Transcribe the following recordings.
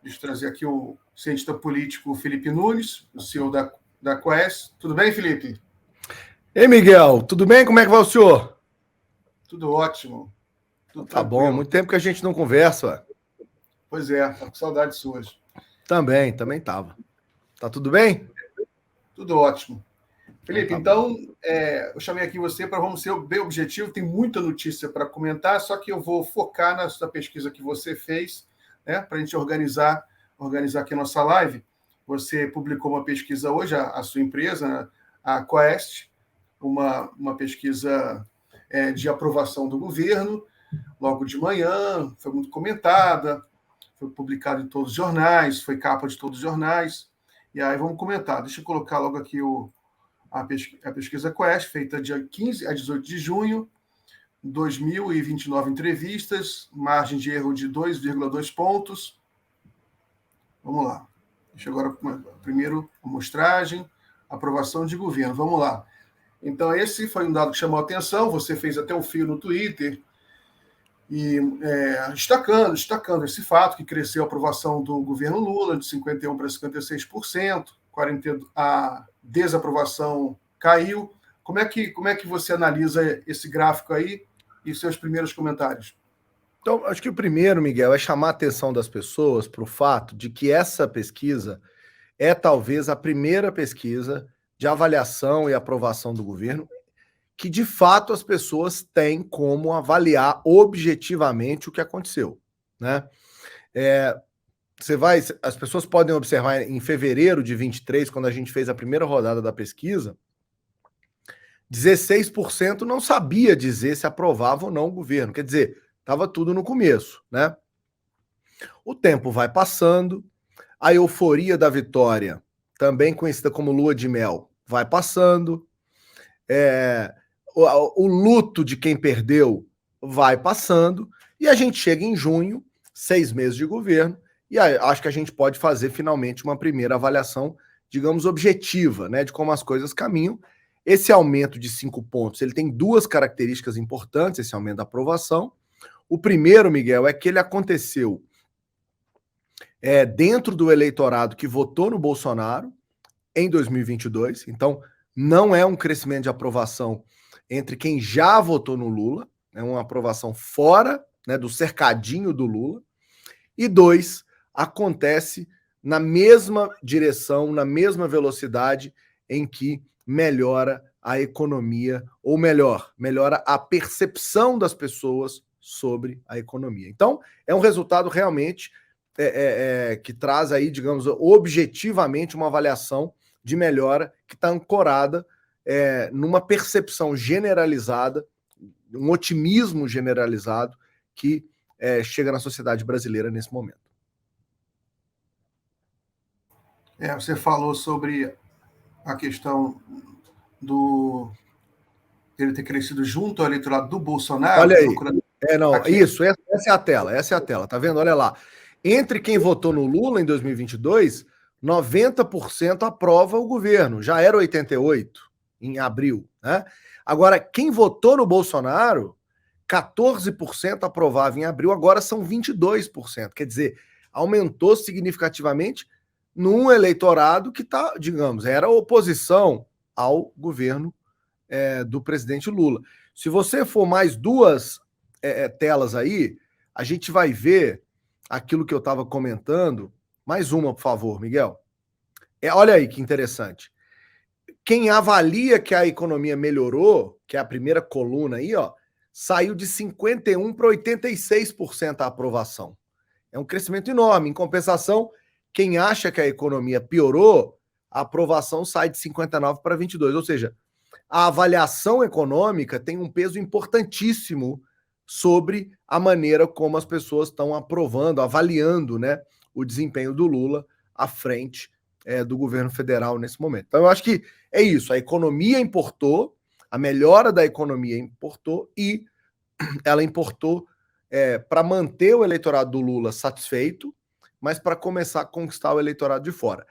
Deixa eu trazer aqui o cientista político Felipe Nunes, o CEO da Quest. Tudo bem, Felipe? Ei, Miguel, tudo bem? Como é que vai o senhor? Tudo ótimo, tudo Tá bom, tranquilo. muito tempo que a gente não conversa, ué. Pois é, tá com saudades suas. Também tava. Tá tudo bem? Tudo ótimo. Então Felipe, tá bom. então, eu chamei aqui você para vamos ser bem objetivo, tem muita notícia para comentar, só que eu vou focar nessa pesquisa que você fez, né, para a gente organizar aqui a nossa live. Você publicou uma pesquisa hoje, a sua empresa, né, a Quest, uma pesquisa de aprovação do governo, logo de manhã, foi muito comentada, foi publicado em todos os jornais, foi capa de todos os jornais, e aí vamos comentar. Deixa eu colocar logo aqui a pesquisa Quest, feita dia 15 a 18 de junho, 2.029 entrevistas, margem de erro de 2,2 pontos. Vamos lá. Deixa agora primeiro a amostragem, aprovação de governo. Vamos lá. Então, esse foi um dado que chamou a atenção. Você fez até um fio no Twitter e destacando esse fato que cresceu a aprovação do governo Lula de 51% para 56%, a desaprovação caiu. Como é que você analisa esse gráfico aí e seus primeiros comentários? Então, acho que o primeiro, Miguel, é chamar a atenção das pessoas para o fato de que essa pesquisa é talvez a primeira pesquisa de avaliação e aprovação do governo que, de fato, as pessoas têm como avaliar objetivamente o que aconteceu, né? As pessoas podem observar em fevereiro de 23, quando a gente fez a primeira rodada da pesquisa, 16% não sabia dizer se aprovava ou não o governo. Quer dizer, estava tudo no começo, né? O tempo vai passando, a euforia da vitória, também conhecida como lua de mel, vai passando, o luto de quem perdeu vai passando, e a gente chega em junho, 6 meses de governo, e acho que a gente pode fazer finalmente uma primeira avaliação, digamos, objetiva, né, de como as coisas caminham. Esse aumento de 5 pontos, ele tem duas características importantes, esse aumento da aprovação. O primeiro, Miguel, é que ele aconteceu dentro do eleitorado que votou no Bolsonaro em 2022, então não é um crescimento de aprovação entre quem já votou no Lula, é uma aprovação fora, né, do cercadinho do Lula. E dois, acontece na mesma direção, na mesma velocidade em que melhora a economia, ou melhor, melhora a percepção das pessoas sobre a economia. Então, é um resultado realmente que traz aí, digamos, objetivamente uma avaliação de melhora que está ancorada numa percepção generalizada, um otimismo generalizado que chega na sociedade brasileira nesse momento. Você falou sobre a questão do ele ter crescido junto ao eleitorado do Bolsonaro. Olha aí. Procurando... Isso, essa é a tela, tá vendo? Olha lá. Entre quem votou no Lula em 2022, 90% aprova o governo, já era 88% em abril, né? Agora, quem votou no Bolsonaro, 14% aprovava em abril, agora são 22%. Quer dizer, aumentou significativamente num eleitorado que tá, digamos, era oposição ao governo do presidente Lula. Se você for mais duas telas aí, a gente vai ver aquilo que eu estava comentando. Mais uma, por favor, Miguel. Olha aí que interessante. Quem avalia que a economia melhorou, que é a primeira coluna aí, ó, saiu de 51% para 86% a aprovação. É um crescimento enorme. Em compensação, quem acha que a economia piorou, a aprovação sai de 59% para 22%. Ou seja, a avaliação econômica tem um peso importantíssimo sobre a maneira como as pessoas estão aprovando, avaliando, né, o desempenho do Lula à frente do governo federal nesse momento. Então, eu acho que é isso. A economia importou, a melhora da economia importou e ela importou para manter o eleitorado do Lula satisfeito, mas para começar a conquistar o eleitorado de fora.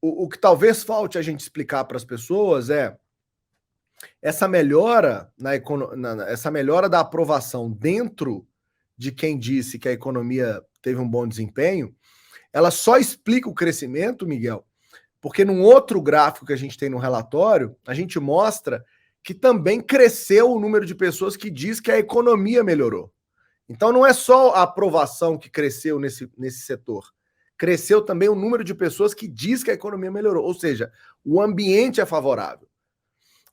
O que talvez falte a gente explicar para as pessoas é essa melhora essa melhora da aprovação dentro de quem disse que a economia teve um bom desempenho, ela só explica o crescimento, Miguel, porque num outro gráfico que a gente tem no relatório, a gente mostra que também cresceu o número de pessoas que diz que a economia melhorou. Então não é só a aprovação que cresceu nesse setor, cresceu também o número de pessoas que diz que a economia melhorou, ou seja, o ambiente é favorável.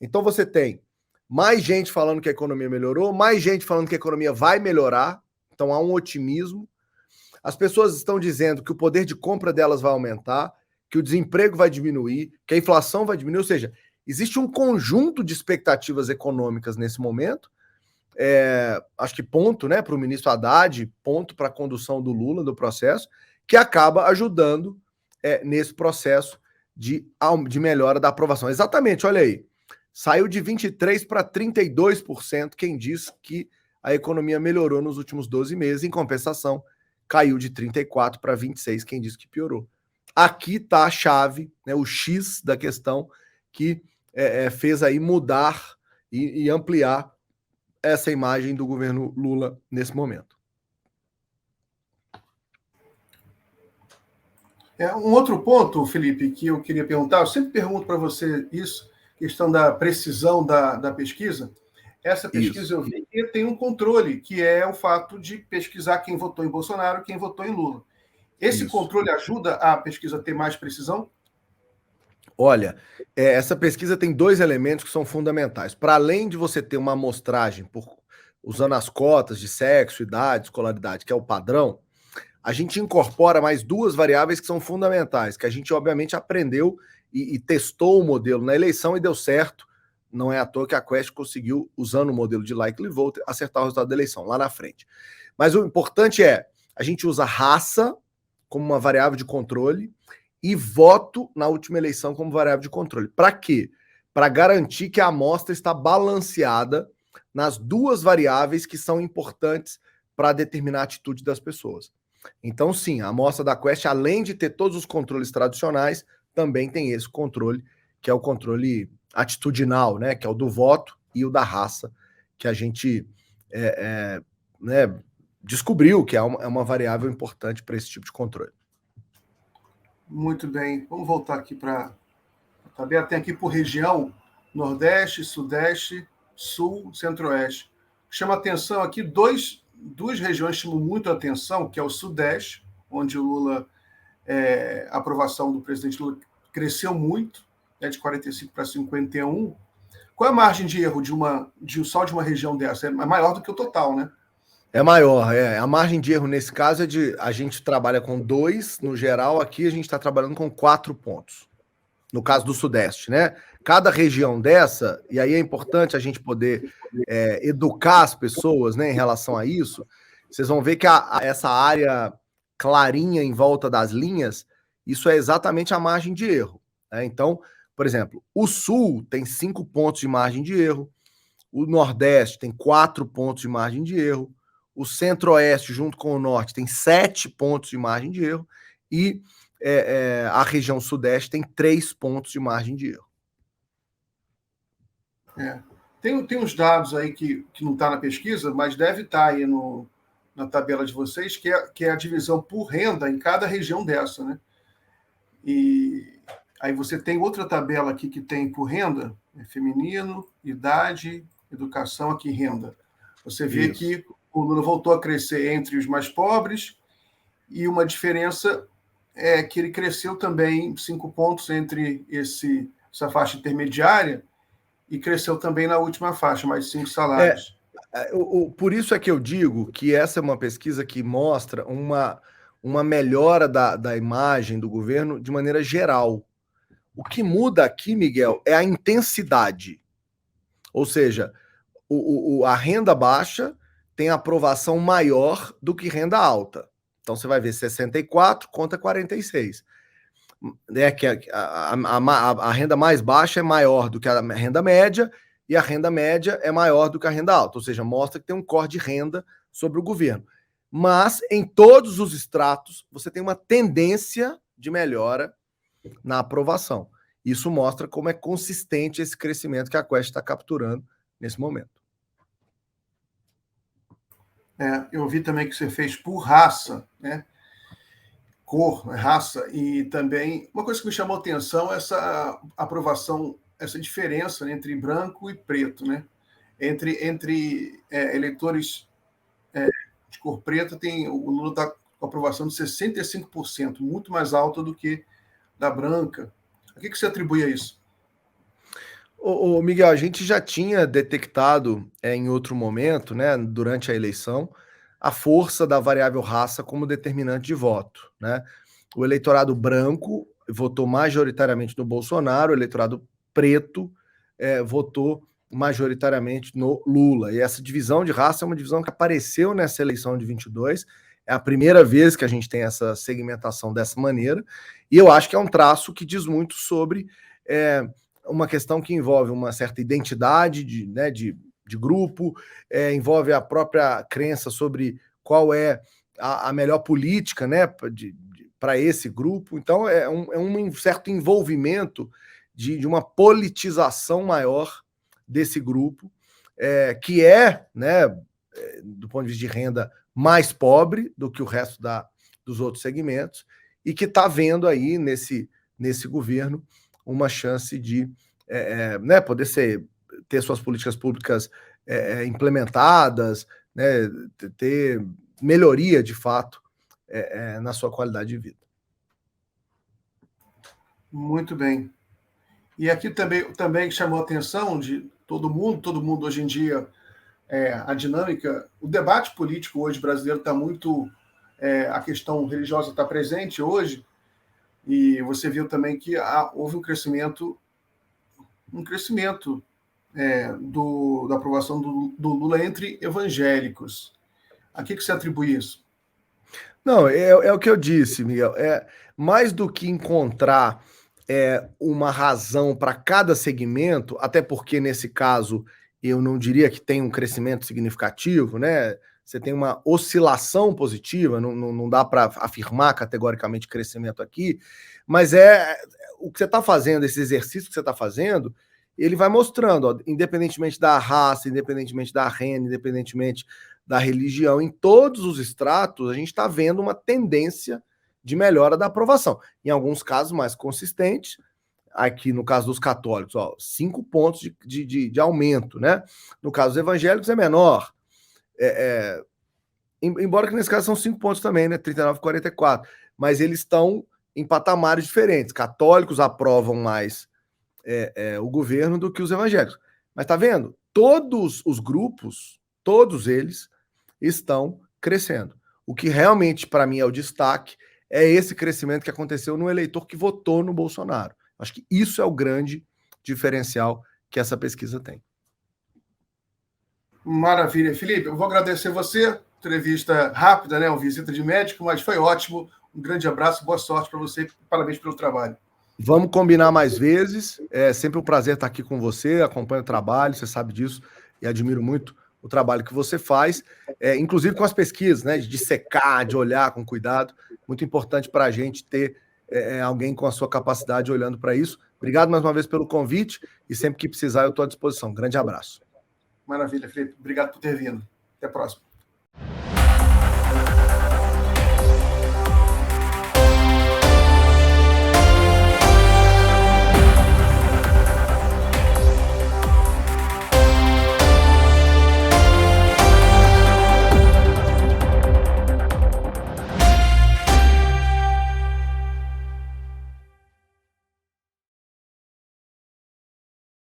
Então você tem mais gente falando que a economia melhorou, mais gente falando que a economia vai melhorar, então há um otimismo. As pessoas estão dizendo que o poder de compra delas vai aumentar, que o desemprego vai diminuir, que a inflação vai diminuir, ou seja, existe um conjunto de expectativas econômicas nesse momento. Acho que ponto, né, para o ministro Haddad, ponto para a condução do Lula do processo, que acaba ajudando nesse processo de melhora da aprovação. Exatamente, olha aí. Saiu de 23% para 32% quem diz que a economia melhorou nos últimos 12 meses. Em compensação, caiu de 34% para 26% quem diz que piorou. Aqui está a chave, né, o X da questão que fez aí mudar e ampliar essa imagem do governo Lula nesse momento. Um outro ponto, Felipe, que eu queria perguntar, eu sempre pergunto para você isso, questão da precisão da pesquisa. Essa pesquisa isso. Eu vi que tem um controle, que é o fato de pesquisar quem votou em Bolsonaro e quem votou em Lula. Esse isso. Controle ajuda a pesquisa a ter mais precisão? Olha, essa pesquisa tem dois elementos que são fundamentais. Para além de você ter uma amostragem usando as cotas de sexo, idade, escolaridade, que é o padrão, a gente incorpora mais duas variáveis que são fundamentais, que a gente obviamente aprendeu e testou o modelo na eleição e deu certo. Não é à toa que a Quest conseguiu, usando o modelo de likely vote, acertar o resultado da eleição, lá na frente. Mas o importante a gente usa raça como uma variável de controle e voto na última eleição como variável de controle. Para quê? Para garantir que a amostra está balanceada nas duas variáveis que são importantes para determinar a atitude das pessoas. Então, sim, a amostra da Quest, além de ter todos os controles tradicionais, também tem esse controle, que é o controle atitudinal, né? Que é o do voto e o da raça, que a gente né, descobriu que é uma variável importante para esse tipo de controle. Muito bem. Vamos voltar aqui para a tabela. Tem aqui por região, Nordeste, Sudeste, Sul, Centro-Oeste. Chama atenção aqui, duas regiões chamam muito a atenção, que é o Sudeste, onde o Lula, a aprovação do presidente Lula cresceu muito, né, de 45 para 51. Qual é a margem de erro só de uma região dessa? É maior do que o total, né? É maior, A margem de erro nesse caso é a gente trabalha com 2, no geral, aqui a gente está trabalhando com 4 pontos. No caso do Sudeste, né? Cada região dessa, e aí é importante a gente poder educar as pessoas, né, em relação a isso. Vocês vão ver que essa área clarinha em volta das linhas, isso é exatamente a margem de erro. Né? Então, por exemplo, o Sul tem 5 pontos de margem de erro, o Nordeste tem 4 pontos de margem de erro, o Centro-Oeste, junto com o Norte, tem 7 pontos de margem de erro, e a região Sudeste tem 3 pontos de margem de erro. Tem uns dados aí que não está na pesquisa, mas deve estar aí na tabela de vocês, que é a divisão por renda em cada região dessa, né? E aí você tem outra tabela aqui que tem por renda, feminino, idade, educação, aqui renda. Você vê que o Lula voltou a crescer entre os mais pobres e uma diferença é que ele cresceu também 5 pontos entre essa faixa intermediária e cresceu também na última faixa, mais 5 salários. Por isso é que eu digo que essa é uma pesquisa que mostra uma melhora da imagem do governo de maneira geral. O que muda aqui, Miguel, é a intensidade. Ou seja, a renda baixa tem aprovação maior do que renda alta. Então você vai ver 64 contra 46. Que a renda mais baixa é maior do que a renda média e a renda média é maior do que a renda alta. Ou seja, mostra que tem um corte de renda sobre o governo. Mas em todos os estratos você tem uma tendência de melhora na aprovação. Isso mostra como é consistente esse crescimento que a Quest está capturando nesse momento. Eu vi também que você fez por raça, né? Cor, raça, e também uma coisa que me chamou a atenção é essa aprovação, essa diferença, né, entre branco e preto, né? Entre eleitores de cor preta, o Lula está com aprovação de 65%, muito mais alta do que da branca. A que você atribui a isso? Miguel, a gente já tinha detectado em outro momento, né, durante a eleição, a força da variável raça como determinante de voto, né? O eleitorado branco votou majoritariamente no Bolsonaro, o eleitorado preto votou majoritariamente no Lula. E essa divisão de raça é uma divisão que apareceu nessa eleição de 22. É a primeira vez que a gente tem essa segmentação dessa maneira. E eu acho que é um traço que diz muito sobre uma questão que envolve uma certa identidade de grupo, envolve a própria crença sobre qual é a melhor política, né, para esse grupo. Então, é um certo envolvimento de uma politização maior desse grupo, que né, do ponto de vista de renda, mais pobre do que o resto dos outros segmentos, e que está vendo aí nesse governo uma chance de né, poder ter suas políticas públicas implementadas, né, ter melhoria de fato na sua qualidade de vida. Muito bem. E aqui também chamou a atenção de todo mundo hoje em dia, a dinâmica, o debate político hoje brasileiro está muito, a questão religiosa está presente hoje, e você viu também que houve um crescimento da aprovação do Lula entre evangélicos. A que você atribui isso? Não, é o que eu disse, Miguel. Mais do que encontrar uma razão para cada segmento, até porque nesse caso eu não diria que tem um crescimento significativo, né? Você tem uma oscilação positiva, não dá para afirmar categoricamente crescimento aqui, mas o que você está fazendo, esse exercício que você está fazendo, ele vai mostrando, ó, independentemente da raça, independentemente da renda, independentemente da religião, em todos os estratos, a gente está vendo uma tendência de melhora da aprovação. Em alguns casos mais consistentes, aqui no caso dos católicos, 5 pontos de aumento, né? No caso dos evangélicos é menor. Embora que nesse caso são 5 pontos também, né? 39 e 44. Mas eles estão em patamares diferentes. Católicos aprovam mais o governo do que os evangélicos. Mas tá vendo? Todos os grupos, todos eles, estão crescendo. O que realmente, para mim, é o destaque é esse crescimento que aconteceu no eleitor que votou no Bolsonaro. Acho que isso é o grande diferencial que essa pesquisa tem. Maravilha. Felipe, eu vou agradecer você. Entrevista rápida, né? Uma visita de médico, mas foi ótimo. Um grande abraço, boa sorte para você. Parabéns pelo trabalho. Vamos combinar mais vezes. É sempre um prazer estar aqui com você. Acompanho o trabalho, você sabe disso, e admiro muito o trabalho que você faz, inclusive com as pesquisas, né? De secar, de olhar com cuidado. Muito importante para a gente ter alguém com a sua capacidade olhando para isso. Obrigado mais uma vez pelo convite e sempre que precisar eu estou à disposição. Grande abraço. Maravilha, Felipe. Obrigado por ter vindo. Até a próxima.